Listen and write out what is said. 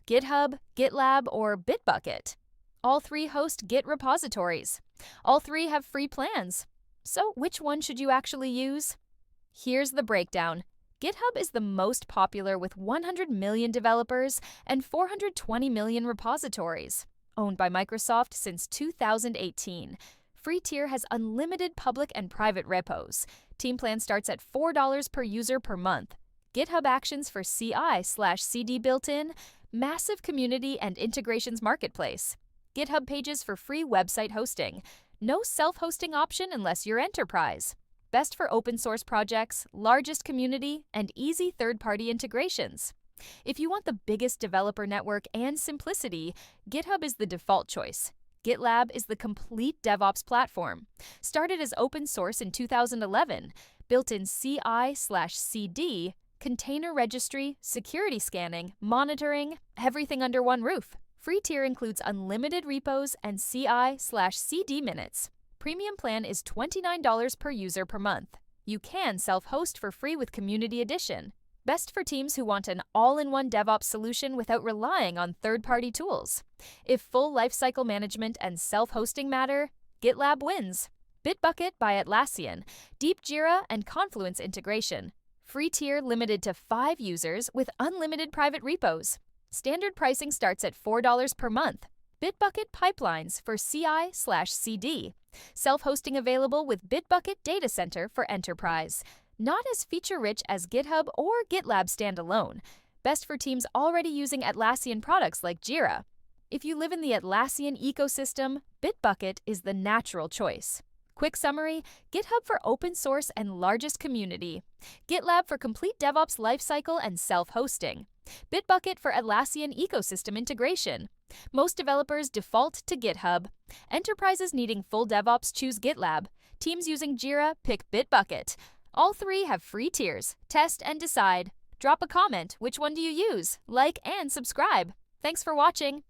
GitHub, GitLab, or Bitbucket. All three host Git repositories. All three have free plans. So which one should you actually use? Here's the breakdown. GitHub is the most popular with 100 million developers and 420 million repositories. Owned by Microsoft since 2018. Free tier has unlimited public and private repos. Team plan starts at $4 per user per month. GitHub Actions for CI/CD built-in. Massive community and integrations marketplace. GitHub Pages for free website hosting. No self-hosting option unless you're enterprise. Best for open source projects, largest community, and easy third-party integrations. If you want the biggest developer network and simplicity, GitHub is the default choice. GitLab is the complete DevOps platform. Started as open source in 2011, built in CI/CD, container registry, security scanning, monitoring, everything under one roof. Free tier includes unlimited repos and CI/CD minutes. Premium plan is $29 per user per month. You can self-host for free with Community Edition. Best for teams who want an all-in-one DevOps solution without relying on third-party tools. If full lifecycle management and self-hosting matter, GitLab wins. Bitbucket by Atlassian, deep Jira and Confluence integration. Free tier limited to 5 users with unlimited private repos. Standard pricing starts at $4 per month. Bitbucket pipelines for CI/CD. Self-hosting available with Bitbucket Data Center for Enterprise. Not as feature-rich as GitHub or GitLab standalone. Best for teams already using Atlassian products like Jira. If you live in the Atlassian ecosystem, Bitbucket is the natural choice. Quick summary, GitHub for open source and largest community. GitLab for complete DevOps lifecycle and self-hosting. Bitbucket for Atlassian ecosystem integration. Most developers default to GitHub. Enterprises needing full DevOps choose GitLab. Teams using Jira pick Bitbucket. All three have free tiers. Test and decide. Drop a comment. Which one do you use? Like and subscribe. Thanks for watching.